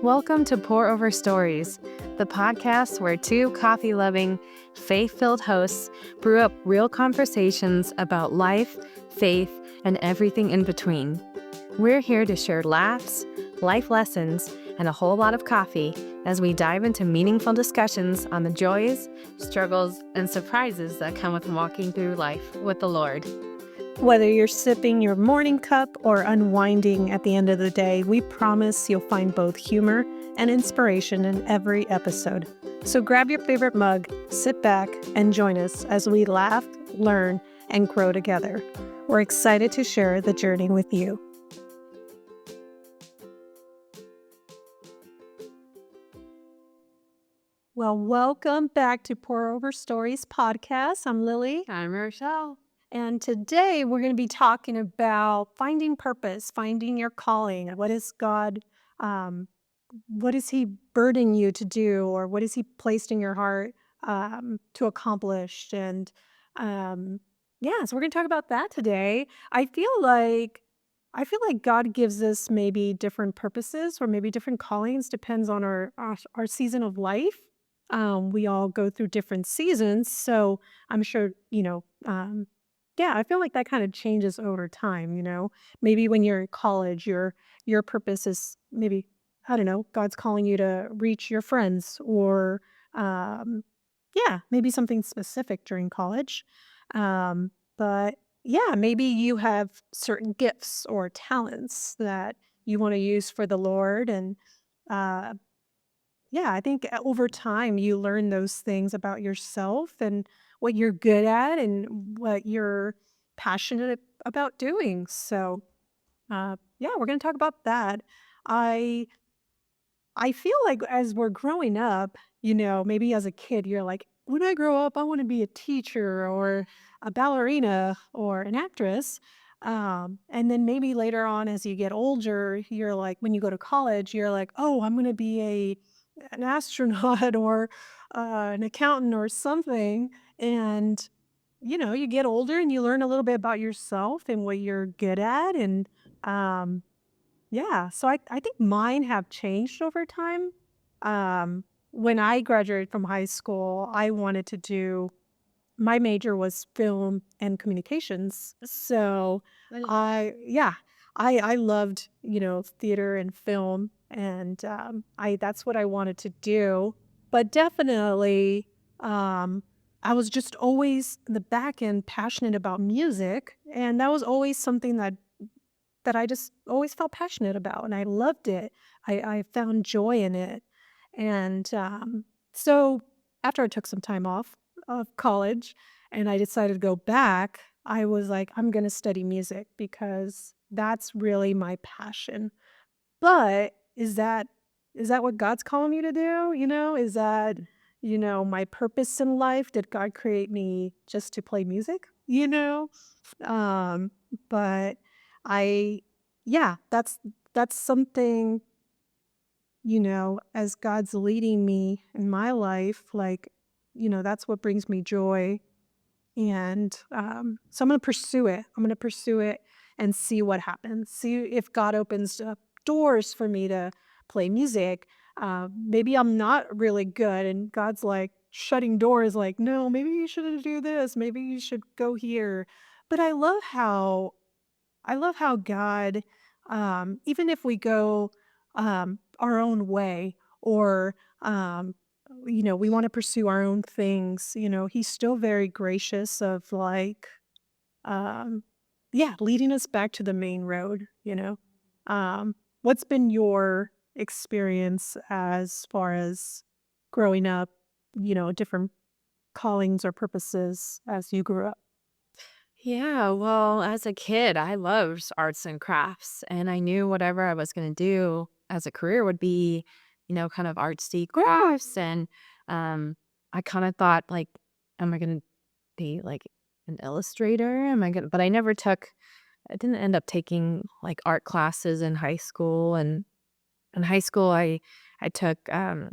Welcome to Pour Over Stories, the podcast where two coffee-loving, faith-filled hosts brew up real conversations about life, faith, and everything in between. We're here to share laughs, life lessons, and a whole lot of coffee as we dive into meaningful discussions on the joys, struggles, and surprises that come with walking through life with the Lord. Whether you're sipping your morning cup or unwinding at the end of the day, we promise you'll find both humor and inspiration in every episode. So grab your favorite mug, sit back, and join us as we laugh, learn, and grow together. We're excited to share the journey with you. Well, welcome back to Pour Over Stories podcast. I'm Lily. I'm Rochelle. And today we're going to be talking about finding purpose, finding your calling. What is God, what is He burdening you to do, or what has He placed in your heart to accomplish? And so we're going to talk about that today. I feel like God gives us maybe different purposes or maybe different callings, depends on our season of life. We all go through different seasons, so I'm sure I feel like that kind of changes over time. Maybe when you're in college, your purpose is maybe, I don't know, God's calling you to reach your friends or maybe something specific during college. But maybe you have certain gifts or talents that you want to use for the Lord. And uh I think over time you learn those things about yourself and what you're good at and what you're passionate about doing. So, we're going to talk about that. I I feel like as we're growing up, maybe as a kid, you're like, when I grow up, I want to be a teacher or a ballerina or an actress. And then maybe later on, as you get older, you're like, when you go to college, you're like, oh, I'm going to be an astronaut or an accountant or something. And you get older and you learn a little bit about yourself and what you're good at. And um, so I think mine have changed over time. When I graduated from high school, I wanted to do my major was film and communications. So Well, I loved, theater and film, and I that's what I wanted to do. But definitely I was just always in the back end passionate about music, and that was always something that I just always felt passionate about, and I loved it. I found joy in it. And so after I took some time off of college and I decided to go back, I was like, I'm going to study music because that's really my passion. But is that what God's calling me to do? Is that, my purpose in life? Did God create me just to play music? Um, but I that's something, as God's leading me in my life, like, that's what brings me joy. And so I'm going to pursue it. I'm going to pursue it and see what happens. See if God opens up doors for me to play music. Maybe I'm not really good, and God's like shutting doors, like, no, maybe you shouldn't do this. Maybe you should go here. But I love how God, even if we go our own way or, we want to pursue our own things, He's still very gracious of like, um, leading us back to the main road. What's been your experience as far as growing up, different callings or purposes as you grew up? yeah, well, as a kid, I loved arts and crafts, and I knew whatever I was going to do as a career would be, kind of artsy crafts. And I kind of thought, like, am I going to be like an illustrator? But I didn't end up taking like art classes in high school. And in high school, I took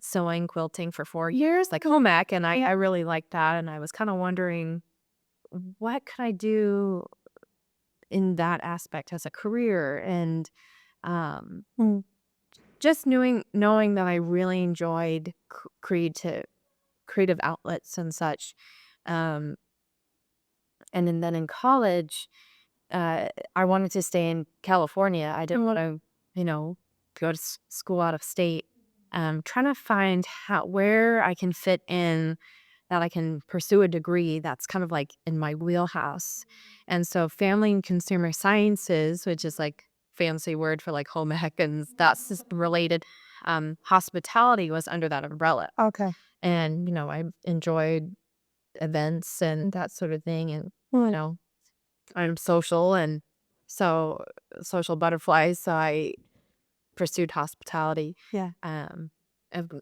sewing, quilting for 4 years, like home ec, and I really liked that. And I was kind of wondering, what could I do in that aspect as a career? And um, Mm. just knowing that I really enjoyed creative outlets and such. Um, and then in college, uh, I wanted to stay in California. I didn't want to, go to school out of state. Trying to find where I can fit in, that I can pursue a degree that's kind of like in my wheelhouse. And so, family and consumer sciences, which is like fancy word for like home ec and that's just related. Hospitality was under that umbrella, Okay. and I enjoyed events and that sort of thing, and you Mm, know I'm social, and so social butterfly, so I pursued hospitality. yeah. Um,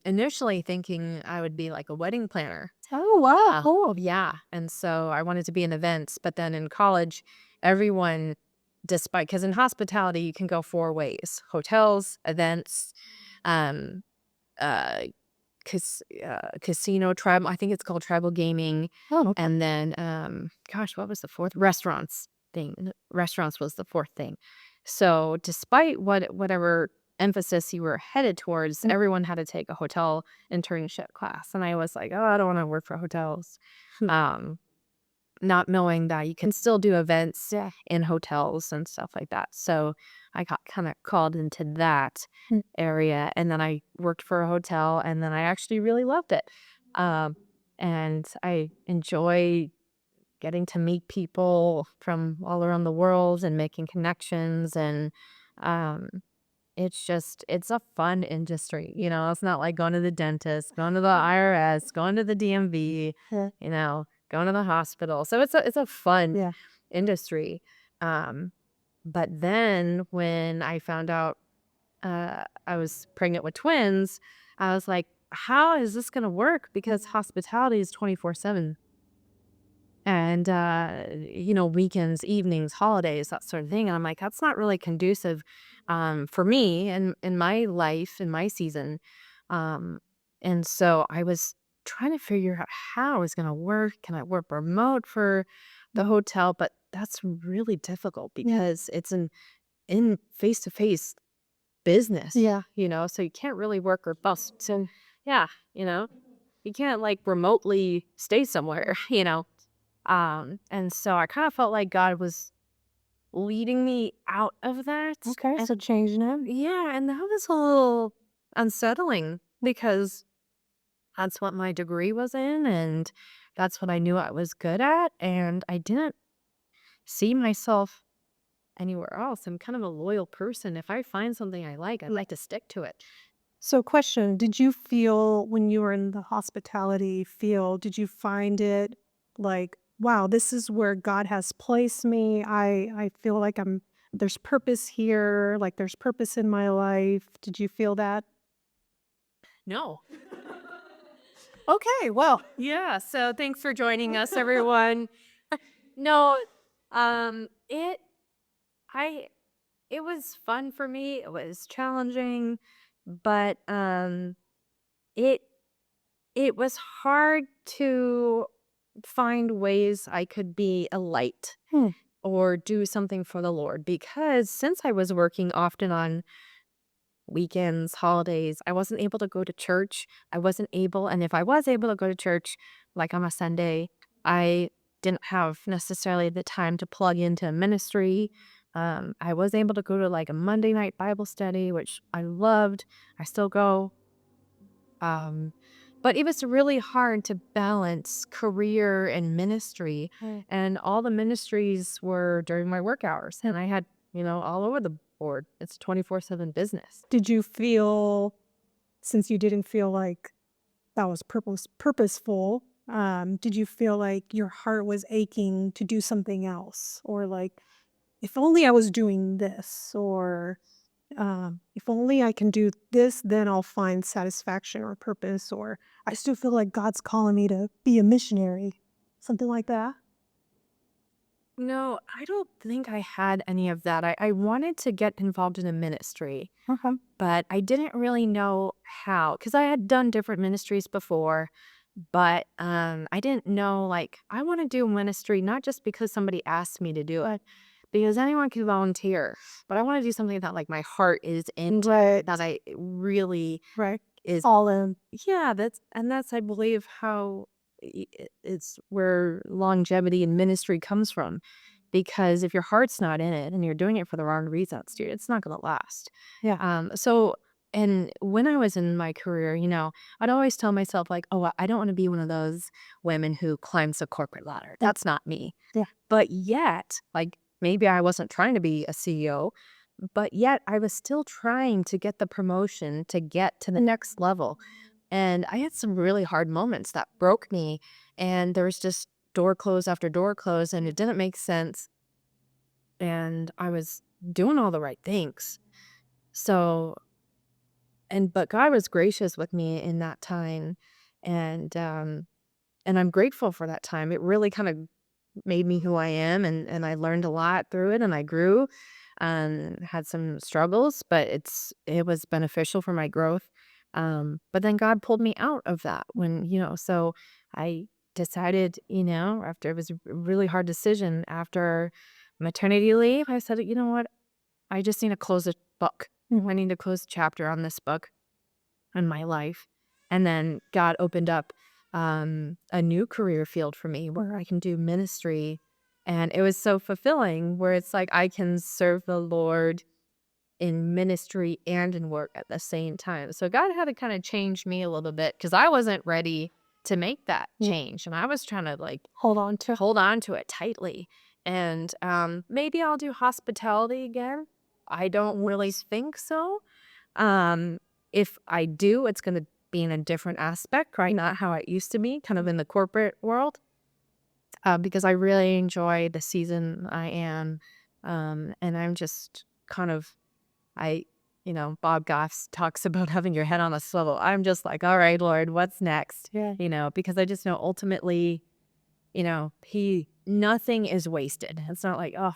Initially thinking I would be like a wedding planner. Oh, wow, cool. Yeah. And so I wanted to be in events, but then in college, everyone, despite, because in hospitality, you can go four ways: hotels, events, um, uh, casino, tribal, I think it's called tribal gaming. Oh, okay. And then, gosh, what was the fourth? Restaurants thing. Restaurants was the fourth thing. So despite whatever emphasis you were headed towards, Mm, everyone had to take a hotel internship class. And I was like, oh, I don't want to work for hotels. hmm, Um, Not knowing that you can still do events yeah. in hotels and stuff like that. So I got kind of called into that Mm, area, and then I worked for a hotel, and then I actually really loved it. Um, and I enjoy getting to meet people from all around the world and making connections, and um it's a fun industry. It's not like going to the dentist, going to the IRS, going to the DMV, yeah. going to the hospital. So it's a fun Yeah. industry. Um, but then when I found out I was pregnant with twins, I was like, how is this gonna work? Because hospitality is 24/7. And weekends, evenings, holidays, that sort of thing. And I'm like, that's not really conducive for me and in my life, in my season. um and so I was trying to figure out how I was going to work. Can I work remote for the hotel? But that's really difficult Yeah. because it's an in face-to-face business, Yeah. so you can't really work or bust. So yeah, you can't like remotely stay somewhere. And so I kind of felt like God was leading me out of that. Okay. And So changing it. yeah, and that was a little unsettling because that's what my degree was in, and that's what I knew I was good at. And I didn't see myself anywhere else. I'm kind of a loyal person. If I find something I like, I'd like to stick to it. So, question, did you feel when you were in the hospitality field, did you find it like, wow, this is where God has placed me? I feel like there's purpose here, like there's purpose in my life. Did you feel that? No. Okay, well, Yeah, so thanks for joining us, everyone. No, it I it was fun for me. It was challenging, but it it was hard to find ways I could be a light hmm, or do something for the Lord, because since I was working often on weekends, holidays, I wasn't able to go to church. I wasn't able, and if I was able to go to church, like on a Sunday, I didn't have necessarily the time to plug into a ministry. I was able to go to like a Monday night Bible study, which I loved. I still go. Um, but it was really hard to balance career and ministry. hmm. And all the ministries were during my work hours. And I had, all over the board. It's a 24/7 business. Did you feel, since you didn't feel like that was purposeful, did you feel like your heart was aching to do something else? Or like, if only I was doing this, or if only I can do this, then I'll find satisfaction or purpose, or I still feel like God's calling me to be a missionary, something like that. No, I don't think I had any of that. I wanted to get involved in a ministry, Okay. but I didn't really know how, because I had done different ministries before. But I didn't know, like, I want to do ministry not just because somebody asked me to do it, because anyone can volunteer, but I want to do something that like my heart is into, Right. that I really Right. is. All in. Yeah, that's I believe how it's where longevity in ministry comes from. Because if your heart's not in it and you're doing it for the wrong reasons, dude, it's not gonna last. Yeah. So and when I was in my career, I'd always tell myself like, oh, I don't want to be one of those women who climbs the corporate ladder. Mm. That's not me. Yeah. But yet, like maybe I wasn't trying to be a CEO, but yet I was still trying to get the promotion to get to the next level. And I had some really hard moments that broke me. And there was just door close after door close, and it didn't make sense. And I was doing all the right things. So, but God was gracious with me in that time. And, um, and I'm grateful for that time. It really kind of made me who I am, and I learned a lot through it, and I grew, had some struggles, but it was beneficial for my growth. But then God pulled me out of that so I decided, after it was a really hard decision after maternity leave, I said, you know what? I just need to close a book. I need to close a chapter on this book in my life. And then God opened up a new career field for me where I can do ministry. And it was so fulfilling where it's like I can serve the Lord in ministry and in work at the same time. So God had to kind of change me a little bit because I wasn't ready to make that Mm. change. And I was trying to like Hold on to. hold on to it tightly. And maybe I'll do hospitality again. I don't really think so. Um, if I do, it's going to be in a different aspect, right? Not how it used to be, kind of in the corporate world, because I really enjoy the season I am. And I'm just kind of, I, Bob Goff talks about having your head on a swivel. I'm just like, all right, Lord, what's next? Yeah. Because I just know ultimately, nothing is wasted. It's not like, oh,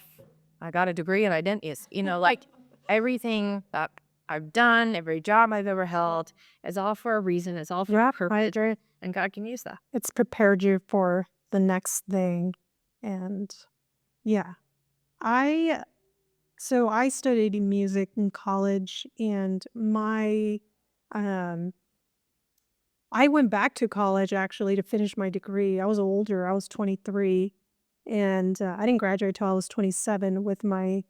I got a degree and I didn't use, like everything that I've done, every job I've ever held is all for a reason. It's all for Yeah. a purpose, and God can use that. It's prepared you for the next thing. And yeah, I so I studied music in college, and um I went back to college actually to finish my degree. I was older. I was 23, and I didn't graduate till I was 27 with my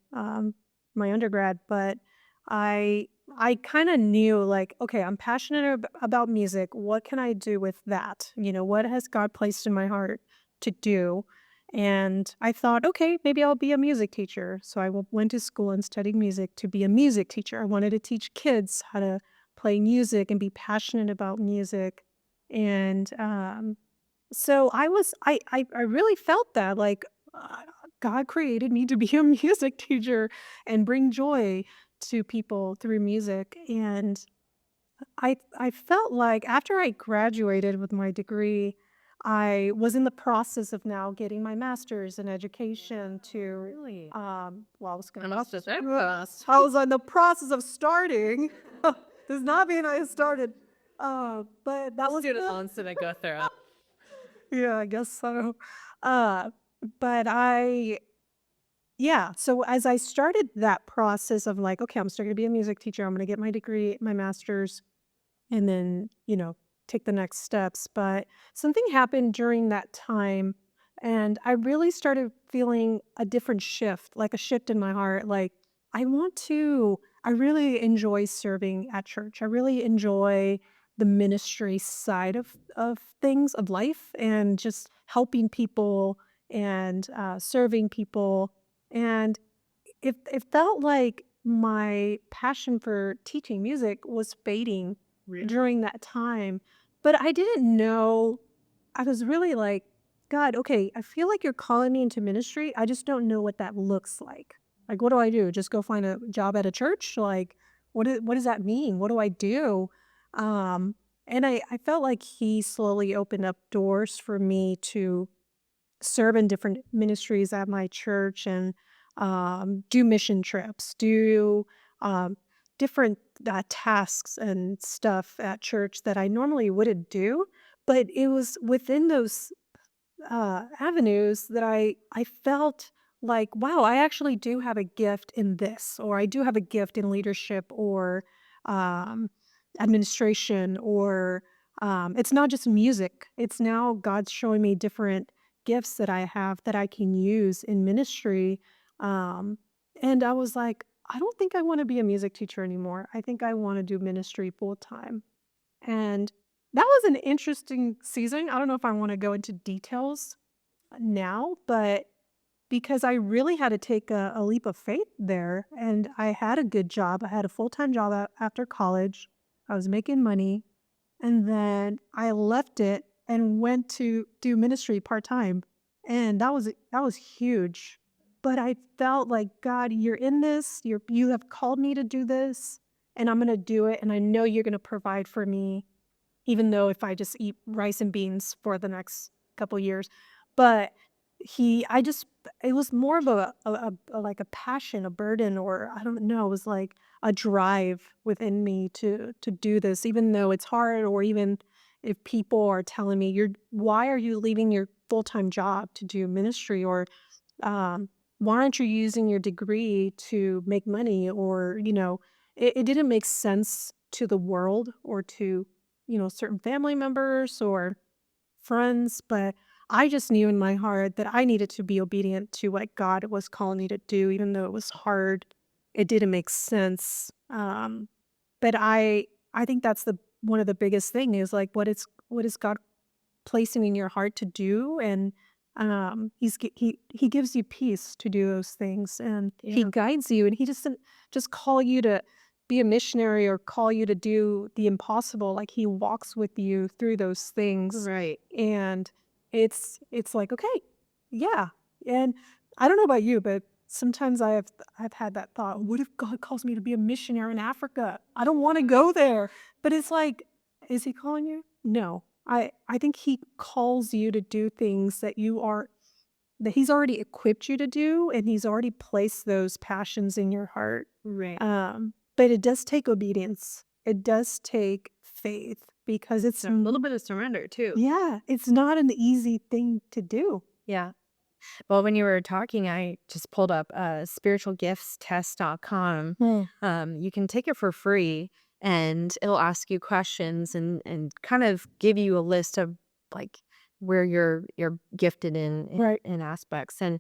undergrad. But I I kind of knew like, okay, I'm passionate about music. What can I do with that? What has God placed in my heart to do? And I thought, okay, maybe I'll be a music teacher. So I went to school and studied music to be a music teacher. I wanted to teach kids how to play music and be passionate about music. And so I really felt that like God created me to be a music teacher and bring joy to people through music. And I felt like after I graduated with my degree, I was in the process of now getting my master's in education to Really? well, I was gonna And also that fast. I was in the process of starting. Does not mean I started. But that was Student loans didn't go through. yeah, I guess so. Uh, but yeah, so as I started that process of like, okay, I'm still gonna be a music teacher, I'm gonna get my degree, my master's, and then, take the next steps. But something happened during that time, and I really started feeling a different shift, like a shift in my heart. Like, I really enjoy serving at church. I really enjoy the ministry side of things, of life, and just helping people and serving people. And it felt like my passion for teaching music was fading Really? during that time, but I didn't know. I was really like, "God, okay, I feel like you're calling me into ministry. I just don't know what that looks like. Like, what do I do? Just go find a job at a church? Like, what does that mean? What do I do?" Um, and I felt like he slowly opened up doors for me to serve in different ministries at my church and do mission trips, do um, different tasks and stuff at church that I normally wouldn't do. But it was within those avenues that I felt like, wow, I actually do have a gift in this, or I do have a gift in leadership or um, administration, or it's not just music. It's now God's showing me different gifts that I have that I can use in ministry. Um, and I was like, I don't think I want to be a music teacher anymore. I think I want to do ministry full time. And that was an interesting season. I don't know if I want to go into details now, but because I really had to take a leap of faith there, and I had a good job. I had a full-time job after college. I was making money, and then I left it and went to do ministry part-time, and that was huge. But I felt like, "God, you're in this. You have called me to do this, and I'm gonna do it, and I know you're gonna provide for me, even though if I just eat rice and beans for the next couple years." But he I just it was more of like a passion, a burden, or I don't know, it was like a drive within me to do this, even though it's hard, or even if people are telling me, "You're why are you leaving your full-time job to do ministry?" Or um, "Why aren't you using your degree to make money?" Or, it didn't make sense to the world or to, certain family members or friends, but I just knew in my heart that I needed to be obedient to what God was calling me to do, even though it was hard. It didn't make sense. But I think that's the one of the biggest thing is like what is God placing in your heart to do, and he gives you peace to do those things, and he Yeah. guides you, and he doesn't just call you to be a missionary or call you to do the impossible. Like, he walks with you through those things, Right. and it's like, okay, yeah. And I don't know about you, but sometimes I've had that thought, what if God calls me to be a missionary in Africa? I don't want to go there. But it's like, is he calling you? No. I think he calls you to do things that he's already equipped you to do, and he's already placed those passions in your heart. Right. But it does take obedience. It does take faith because it's So a little bit of surrender too. yeah, it's not an easy thing to do. Yeah. Well, when you were talking, I just pulled up spiritualgiftstest.com. Mm, You can take it for free and it'll ask you questions and kind of give you a list of like where you're gifted right. in aspects. And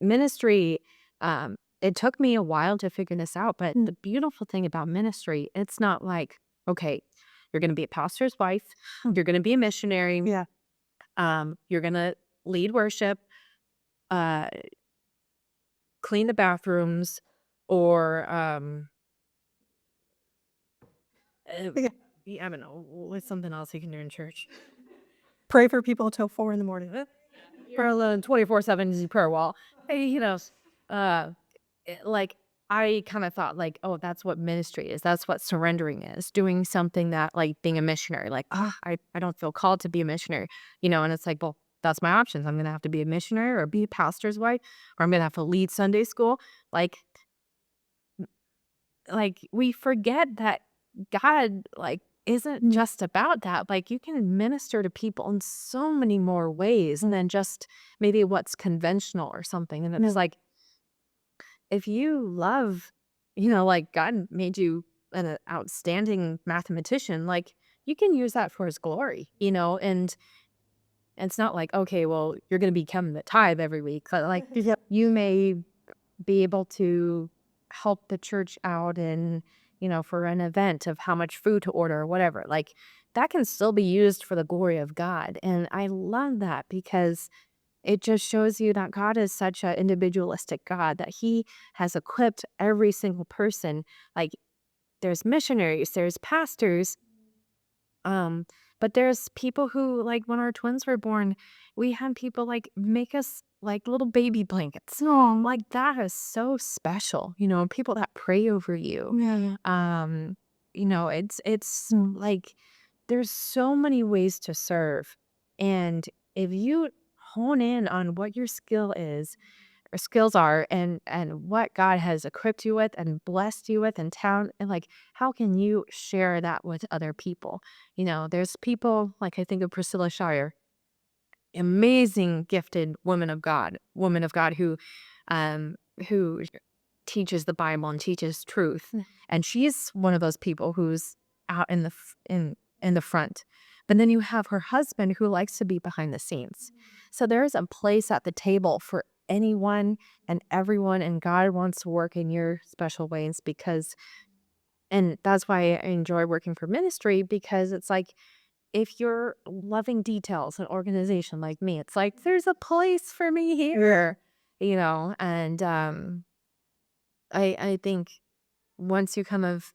ministry, it took me a while to figure this out, but Mm, the beautiful thing about ministry, it's not like, okay, you're gonna be a pastor's wife, mm, you're gonna be a missionary, yeah. you're gonna lead worship, uh, clean the bathrooms, or uh, Yeah. yeah, I don't know, what's something else you can do in church? Pray for people till 4 in the morning. Prayer alone, 24/7 is your prayer wall. Hey, uh, like I kind of thought like, oh, that's what ministry is. That's what surrendering is. Doing something that like being a missionary. Like, I don't feel called to be a missionary, and it's like, well, that's my options. I'm gonna have to be a missionary or be a pastor's wife, or I'm gonna have to lead Sunday school. Like, we forget that God, isn't just about that. Like, you can minister to people in so many more ways than just maybe what's conventional or something. And it's No. like, if you love, like God made you an outstanding mathematician, like you can use that for his glory, and it's not like, okay, well, you're going to become the tithe every week. But, like, Yep. you may be able to help the church out in, for an event of how much food to order or whatever. Like, that can still be used for the glory of God. And I love that because it just shows you that God is such an individualistic God that he has equipped every single person. Like, there's missionaries, there's pastors, um, but there's people who, like, when our twins were born, we had people, like, make us, like, little baby blankets. Oh, Like, that is so special, people that pray over you. yeah, yeah. Um, it's Mm, like there's so many ways to serve. And if you hone in on what your skill is or skills are and what God has equipped you with and blessed you with and town and like how can you share that with other people? There's people like I think of Priscilla Shire. amazing gifted woman of God um who teaches the Bible and teaches truth. Mm. And she's one of those people who's out in the front. But then you have her husband who likes to be behind the scenes. So there is a place at the table for anyone and everyone, and God wants to work in your special ways because and that's why I enjoy working for ministry because it's like if you're loving details and organization like me, it's like there's a place for me here, and I think once you kind of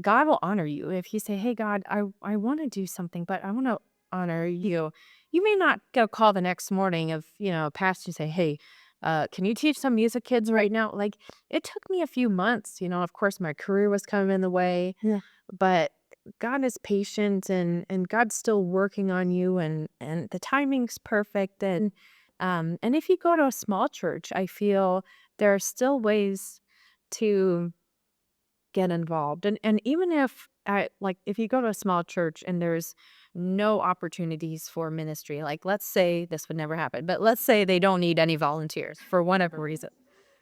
God will honor you if you say, "Hey, God, I want to do something, but I want to honor you." You may not go call the next morning of pastor and say, "Hey, can you teach some music kids right now?" Like it took me a few months. Of course, my career was coming in the way, Yeah. but God is patient and God's still working on you and the timing's perfect and if you go to a small church, I feel there are still ways to get involved. And even if like if you go to a small church and there's no opportunities for ministry, like let's say this would never happen, but let's say they don't need any volunteers for whatever reason,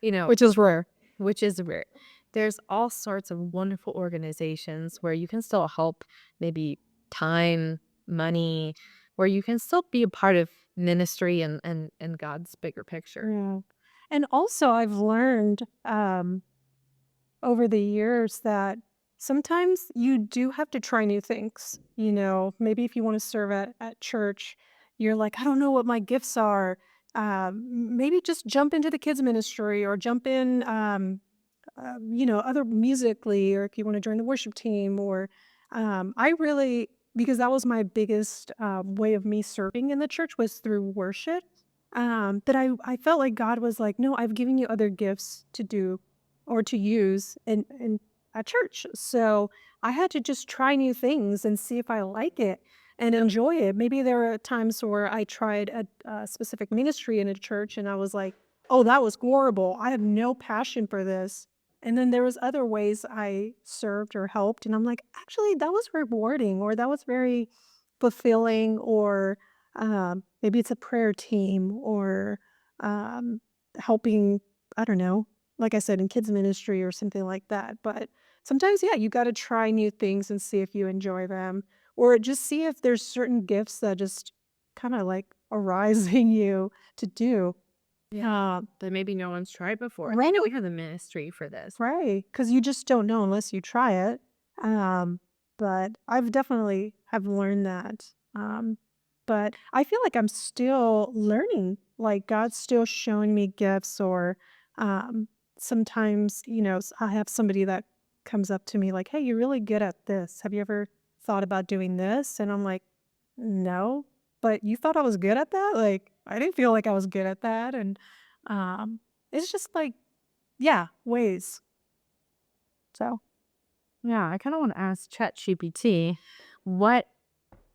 you know, Which is rare. which is rare. There's all sorts of wonderful organizations where you can still help, maybe time, money, where you can still be a part of ministry and God's bigger picture. Yeah. And also I've learned over the years that sometimes you do have to try new things. Maybe if you want to serve at church, you're like, I don't know what my gifts are. Maybe just jump into the kids ministry or jump in, other musically, or if you want to join the worship team, or I really, because that was my biggest way of me serving in the church was through worship. That I felt like God was like, no, I've given you other gifts to do or to use in at church. So I had to just try new things and see if I like it and enjoy it. Maybe there were times where I tried a specific ministry in a church and I was like, oh, that was horrible. I have no passion for this. And then there was other ways I served or helped, and I'm like, actually, that was rewarding, or that was very fulfilling, or maybe it's a prayer team, or um, helping, I don't know, like I said, in kids ministry or something like that. But sometimes, yeah, you got to try new things and see if you enjoy them, or just see if there's certain gifts that just kind of like arise in you to do. Yeah. That maybe no one's tried before. Right. We have the ministry for this. Right, because you just don't know unless you try it. Um, but I've definitely have learned that. But I feel like I'm still learning. Like God's still showing me gifts, or um, sometimes, I have somebody that comes up to me like, "Hey, you're really good at this. Have you ever thought about doing this?" And I'm like, "No, but you thought I was good at that? Like, I didn't feel like I was good at that." And it's just like, yeah, ways. So, Yeah, I kind of want to ask ChatGPT, what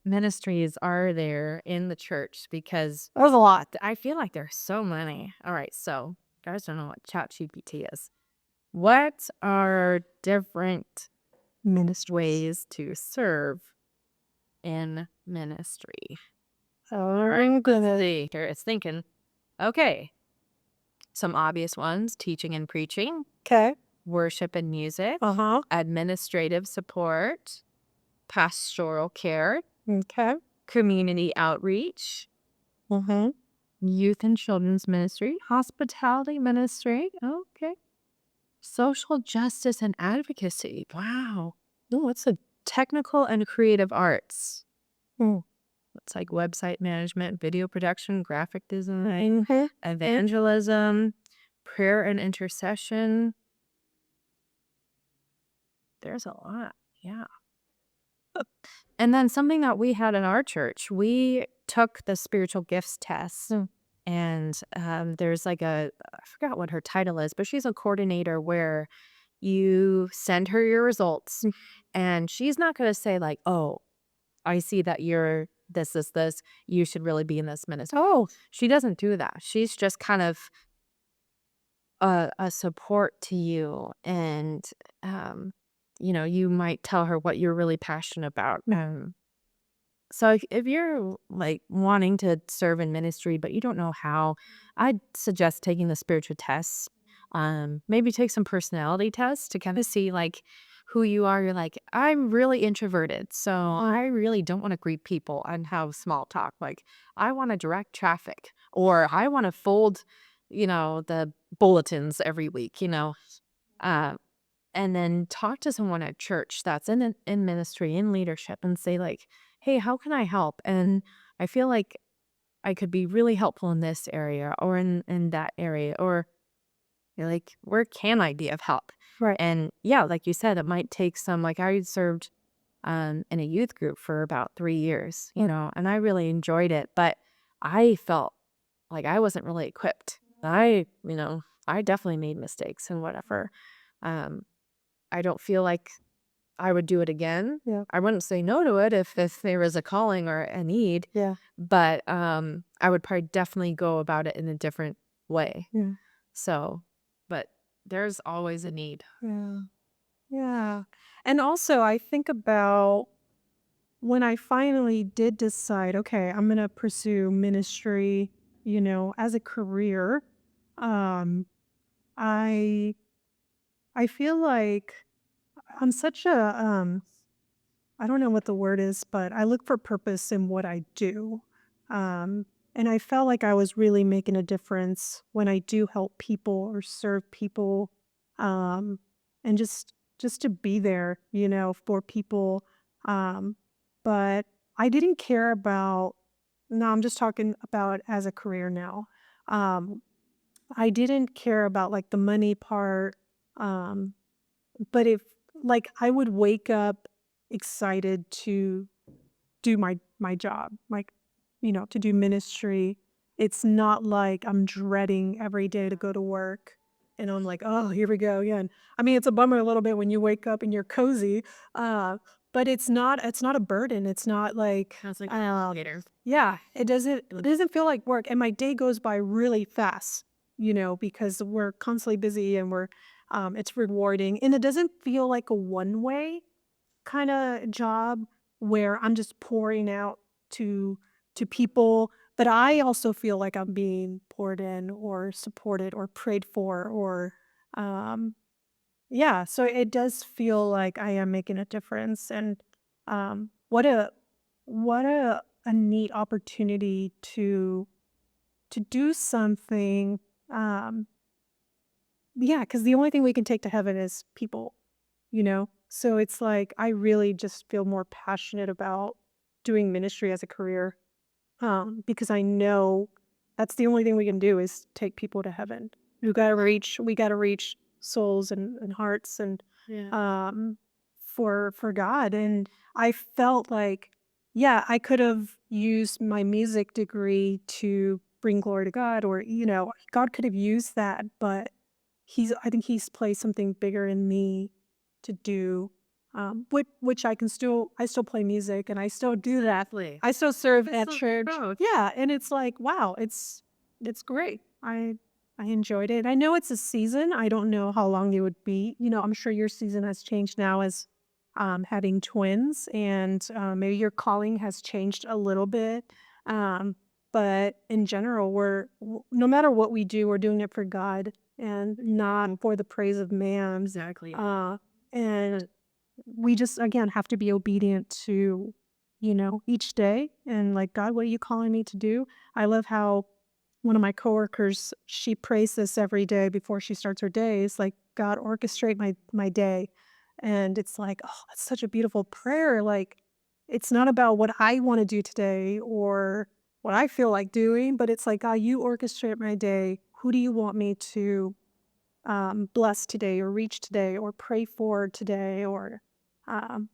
ministries are there in the church? Because that was a lot. I feel like there's so many. All right, so guys don't know what ChatGPT is. What are different Ministries. ways to serve in ministry? I'm gonna See, here it's thinking, okay, some obvious ones: teaching and preaching, 'kay. worship and music, Uh-huh. administrative support, pastoral care, Okay. community outreach, Mhm. youth and children's ministry, hospitality ministry. Okay. Social justice and advocacy. Wow. No, it's a technical and creative arts. Mm. It's like website management, video production, graphic design, Mhm. evangelism, prayer and intercession. There's a lot. Yeah. And then something that we had in our church, we took the spiritual gifts test. Mm. And there's like I forgot what her title is, but she's a coordinator where you send her your results and she's not going to say, like, oh, I see that you're this. You should really be in this ministry. Oh, She doesn't do that. She's just kind of a support to you. And, you might tell her what you're really passionate about. So if you're like wanting to serve in ministry, but you don't know how, I'd suggest taking the spiritual tests. Maybe take some personality tests to kind of see like who you are. You're like, I'm really introverted, so I really don't want to greet people and have small talk. Like, I want to direct traffic, or I want to fold, the bulletins every week. Uh, and then talk to someone at church that's in ministry, in leadership, and say like, "Hey, how can I help?" And I feel like I could be really helpful in this area or in that area, or you're like, where can I be of help? Right. And yeah, like you said, it might take some. Like I served in a youth group for about 3 years, and I really enjoyed it, but I felt like I wasn't really equipped. I definitely made mistakes and whatever. Um, I don't feel like I would do it again. Yeah. I wouldn't say no to it if there was a calling or a need, Yeah. but, I would probably definitely go about it in a different way. Yeah. So, but there's always a need. Yeah. Yeah. And also, I think about when I finally did decide, okay, I'm going to pursue ministry, as a career. Um, I I feel like I'm such a I don't know what the word is, but I look for purpose in what I do. Um, and I felt like I was really making a difference when I do help people or serve people. Um, and just to be there, for people. Um, but I didn't care about, no, I'm just talking about as a career now. Um, I didn't care about like the money part. Um, but if like I would wake up excited to do my job, like, to do ministry. It's not like I'm dreading every day to go to work and I'm like, "Oh, here we go again." I mean, it's a bummer a little bit when you wake up and you're cozy, uh, but it's not a burden. It's not like, Sounds like um later. yeah, it doesn't feel like work, and my day goes by really fast, because we're constantly busy and it's rewarding, and it doesn't feel like a one way kinda job where I'm just pouring out to people, but I also feel like I'm being poured in or supported or prayed for or, um yeah, so it does feel like I am making a difference, and, what a neat opportunity to do something, um yeah, because the only thing we can take to heaven is people. So it's like I really just feel more passionate about doing ministry as a career, because I know that's the only thing we can do is take people to heaven. We got to reach souls and hearts and Yeah. um for God. And I felt like, yeah, I could have used my music degree to bring glory to God, or God could have used that, but I think he's placed something bigger in me to do, which I still play music and I still do that. Exactly. I still serve That's at so church. growth. Yeah, and it's like, wow, it's great. I enjoyed it. I know it's a season. I don't know how long it would be. I'm sure your season has changed now as having twins, and maybe your calling has changed a little bit. Um, but in general, no matter what we do, we're doing it for God and not for the praise of man. Exactly. And we just, again, have to be obedient to, each day. And like, God, what are you calling me to do? I love how one of my coworkers, she prays this every day before she starts her day. It's like, God, orchestrate my day. And it's like, oh, that's such a beautiful prayer. Like, it's not about what I want to do today or what I feel like doing, but it's like, God, you orchestrate my day. Who do you want me to bless today or reach today or pray for today or um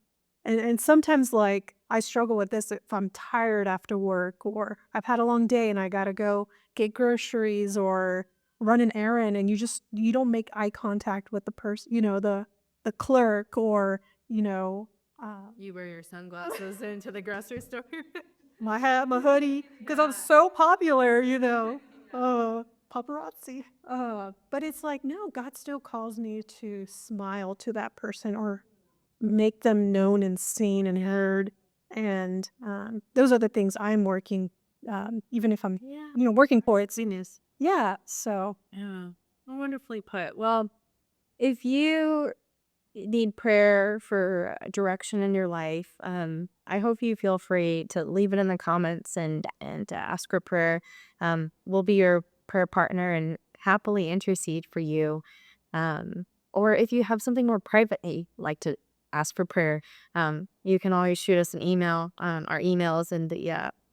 and sometimes like I struggle with this if I'm tired after work or I've had a long day and I gotta go get groceries or run an errand and you don't make eye contact with the person, the clerk or you know uh, You wear your sunglasses into the grocery store. my hat, my hoodie, because I'm so popular, paparazzi. But it's like, no, God still calls me to smile to that person or make them known and seen and heard. And those are the things I'm working, even if I'm, Yeah. working for it. Goodness. Yeah. So, Yeah. Wonderfully put. Well, if you need prayer for direction in your life, I hope you feel free to leave it in the comments and ask for prayer. We'll be your prayer partner and happily intercede for you. Um, or if you have something more privately like to ask for prayer, you can always shoot us an email. Our emails and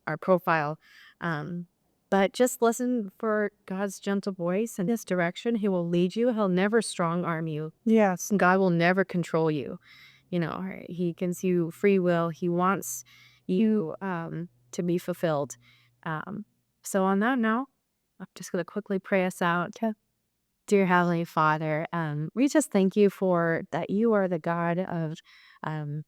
our profile. Um, but just listen for God's gentle voice and His direction. He will lead you. He'll never strong arm you. yes. God will never control you. He gives you free will. He wants you to be fulfilled. Um, so on that note, I'm just going to quickly pray us out. Dear Heavenly Father, we just thank you for that you are the God of,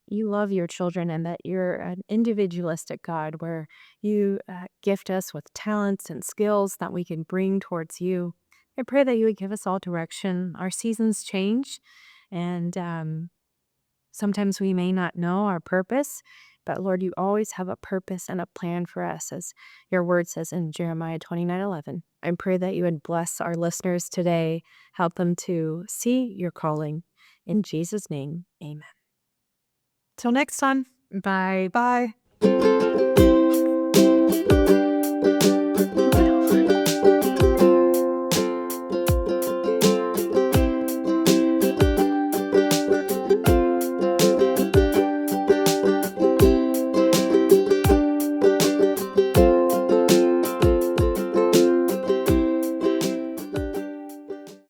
you love your children and that you're an individualistic God where you gift us with talents and skills that we can bring towards you. I pray that you would give us all direction. Our seasons change, and sometimes we may not know our purpose, but Lord, you always have a purpose and a plan for us, as your word says in Jeremiah 29:11. I pray that you would bless our listeners today, help them to see your calling. In Jesus' name, amen. Till next time. Bye. Bye.